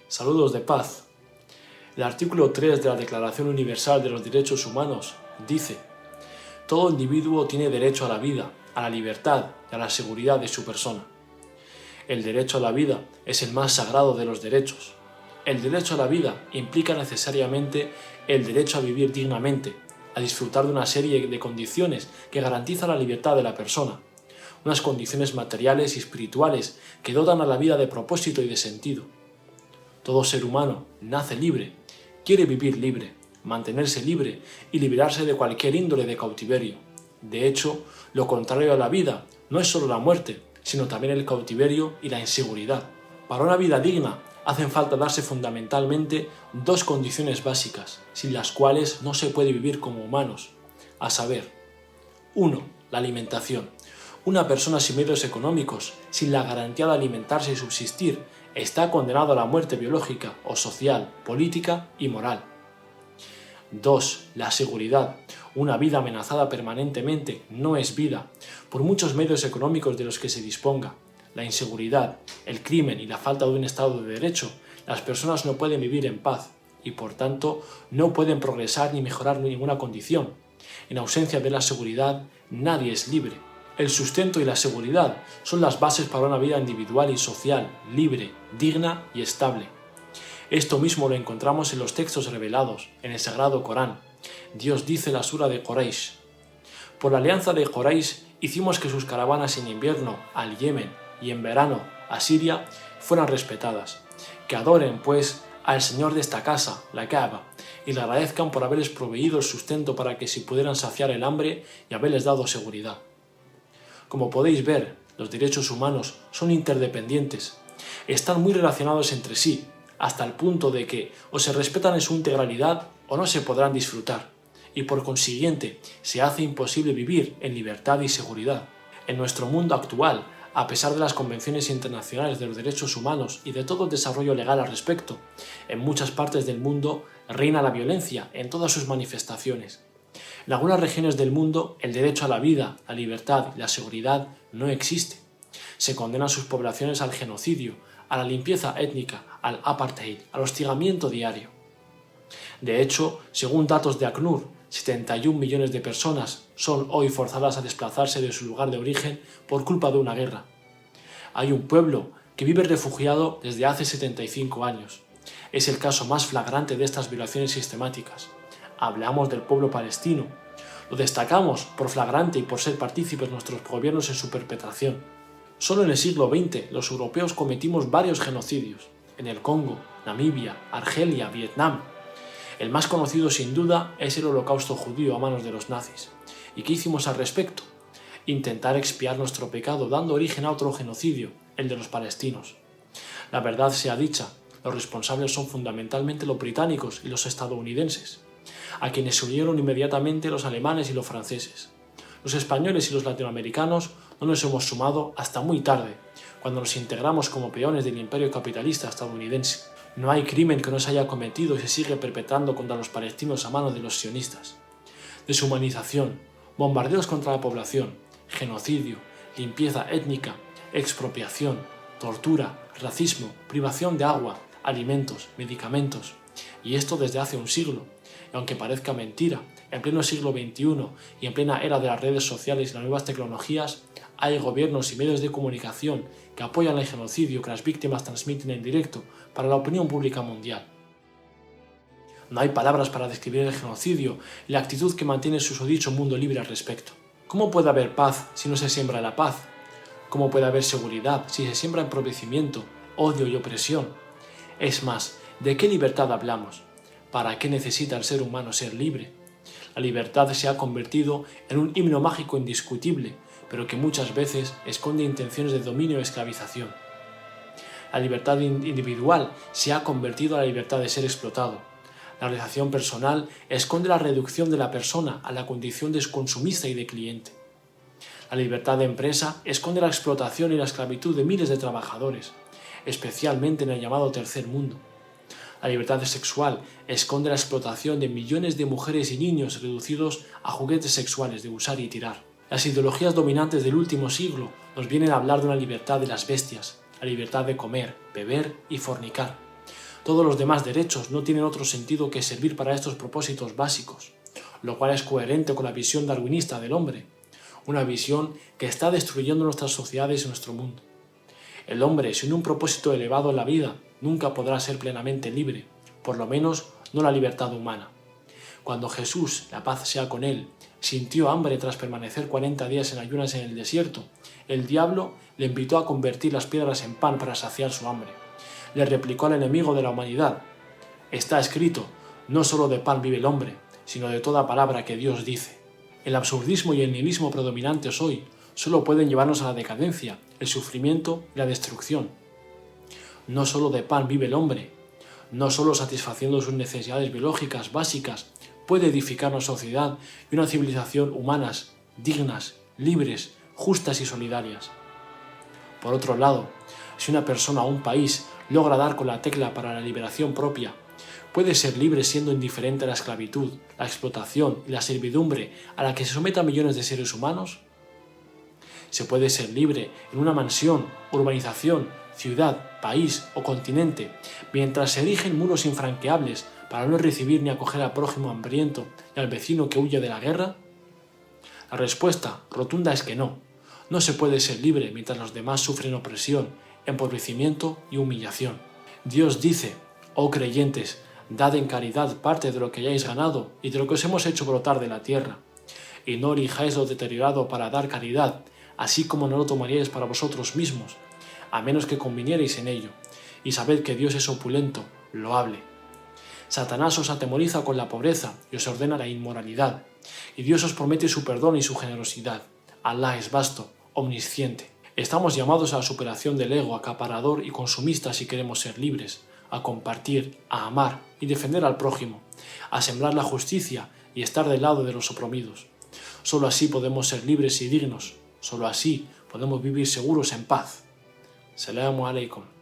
Saludos de paz. El artículo 3 de la Declaración Universal de los Derechos Humanos dice: todo individuo tiene derecho a la vida, a la libertad y a la seguridad de su persona. El derecho a la vida es el más sagrado de los derechos. El derecho a la vida implica necesariamente el derecho a vivir dignamente, a disfrutar de una serie de condiciones que garantizan la libertad de la persona, unas condiciones materiales y espirituales que dotan a la vida de propósito y de sentido. Todo ser humano nace libre, quiere vivir libre, mantenerse libre y liberarse de cualquier índole de cautiverio. De hecho, lo contrario a la vida no es solo la muerte, sino también el cautiverio y la inseguridad. Para una vida digna hacen falta darse fundamentalmente dos condiciones básicas, sin las cuales no se puede vivir como humanos, a saber: 1. La alimentación. Una persona sin medios económicos, sin la garantía de alimentarse y subsistir, está condenado a la muerte biológica o social, política y moral. 2. La seguridad. Una vida amenazada permanentemente no es vida, por muchos medios económicos de los que se disponga. La inseguridad, el crimen y la falta de un Estado de Derecho, las personas no pueden vivir en paz y, por tanto, no pueden progresar ni mejorar ninguna condición. En ausencia de la seguridad, nadie es libre. El sustento y la seguridad son las bases para una vida individual y social, libre, digna y estable. Esto mismo lo encontramos en los textos revelados, en el Sagrado Corán. Dios dice en la Sura de Quraysh: por la alianza de Quraysh hicimos que sus caravanas en invierno al Yemen y en verano a Siria fueran respetadas. Que adoren, pues, al Señor de esta casa, la Kaaba, y le agradezcan por haberles proveído el sustento para que se pudieran saciar el hambre y haberles dado seguridad. Como podéis ver, los derechos humanos son interdependientes, están muy relacionados entre sí, hasta el punto de que o se respetan en su integralidad o no se podrán disfrutar, y por consiguiente se hace imposible vivir en libertad y seguridad. En nuestro mundo actual, a pesar de las convenciones internacionales de los derechos humanos y de todo el desarrollo legal al respecto, en muchas partes del mundo reina la violencia en todas sus manifestaciones. En algunas regiones del mundo, el derecho a la vida, la libertad y la seguridad no existe. Se condena a sus poblaciones al genocidio, a la limpieza étnica, al apartheid, al hostigamiento diario. De hecho, según datos de ACNUR, 71 millones de personas son hoy forzadas a desplazarse de su lugar de origen por culpa de una guerra. Hay un pueblo que vive refugiado desde hace 75 años. Es el caso más flagrante de estas violaciones sistemáticas. Hablamos del pueblo palestino. Lo destacamos por flagrante y por ser partícipes nuestros gobiernos en su perpetración. Solo en el siglo XX los europeos cometimos varios genocidios, en el Congo, Namibia, Argelia, Vietnam. El más conocido sin duda es el Holocausto judío a manos de los nazis. ¿Y qué hicimos al respecto? Intentar expiar nuestro pecado dando origen a otro genocidio, el de los palestinos. La verdad sea dicha, los responsables son fundamentalmente los británicos y los estadounidenses, a quienes se unieron inmediatamente los alemanes y los franceses. Los españoles y los latinoamericanos no nos hemos sumado hasta muy tarde, cuando nos integramos como peones del imperio capitalista estadounidense. No hay crimen que no se haya cometido y se sigue perpetrando contra los palestinos a manos de los sionistas. Deshumanización, bombardeos contra la población, genocidio, limpieza étnica, expropiación, tortura, racismo, privación de agua, alimentos, medicamentos. Y esto desde hace un siglo. Y aunque parezca mentira, en pleno siglo XXI y en plena era de las redes sociales y las nuevas tecnologías, hay gobiernos y medios de comunicación que apoyan el genocidio que las víctimas transmiten en directo para la opinión pública mundial. No hay palabras para describir el genocidio y la actitud que mantiene el susodicho mundo libre al respecto. ¿Cómo puede haber paz si no se siembra la paz? ¿Cómo puede haber seguridad si se siembra empobrecimiento, odio y opresión? Es más, ¿de qué libertad hablamos? ¿Para qué necesita el ser humano ser libre? La libertad se ha convertido en un himno mágico indiscutible, pero que muchas veces esconde intenciones de dominio y esclavización. La libertad individual se ha convertido en la libertad de ser explotado. La realización personal esconde la reducción de la persona a la condición de consumista y de cliente. La libertad de empresa esconde la explotación y la esclavitud de miles de trabajadores, especialmente en el llamado tercer mundo. La libertad sexual esconde la explotación de millones de mujeres y niños reducidos a juguetes sexuales de usar y tirar. Las ideologías dominantes del último siglo nos vienen a hablar de una libertad de las bestias, la libertad de comer, beber y fornicar. Todos los demás derechos no tienen otro sentido que servir para estos propósitos básicos, lo cual es coherente con la visión darwinista del hombre, una visión que está destruyendo nuestras sociedades y nuestro mundo. El hombre, sin un propósito elevado en la vida, nunca podrá ser plenamente libre, por lo menos no la libertad humana. Cuando Jesús, la paz sea con él, sintió hambre tras permanecer 40 días en ayunas en el desierto, el diablo le invitó a convertir las piedras en pan para saciar su hambre. Le replicó al enemigo de la humanidad: está escrito, no solo de pan vive el hombre, sino de toda palabra que Dios dice. El absurdismo y el nihilismo predominantes hoy solo pueden llevarnos a la decadencia, el sufrimiento y la destrucción. No solo de pan vive el hombre, no solo satisfaciendo sus necesidades biológicas básicas puede edificar una sociedad y una civilización humanas, dignas, libres, justas y solidarias. Por otro lado, si una persona o un país logra dar con la tecla para la liberación propia, ¿puede ser libre siendo indiferente a la esclavitud, la explotación y la servidumbre a la que se someten millones de seres humanos? Se puede ser libre en una mansión, urbanización, ciudad, país o continente, mientras se erigen muros infranqueables para no recibir ni acoger al prójimo hambriento y al vecino que huye de la guerra? La respuesta rotunda es que no. No se puede ser libre mientras los demás sufren opresión, empobrecimiento y humillación. Dios dice: oh creyentes, dad en caridad parte de lo que hayáis ganado y de lo que os hemos hecho brotar de la tierra. Y no elijáis lo deteriorado para dar caridad, así como no lo tomaríais para vosotros mismos, a menos que convinierais en ello, y sabed que Dios es opulento, loable. Satanás os atemoriza con la pobreza y os ordena la inmoralidad, y Dios os promete su perdón y su generosidad. Alá es vasto, omnisciente. Estamos llamados a la superación del ego acaparador y consumista si queremos ser libres, a compartir, a amar y defender al prójimo, a sembrar la justicia y estar del lado de los oprimidos. Solo así podemos ser libres y dignos, solo así podemos vivir seguros en paz. Salamu alaikum.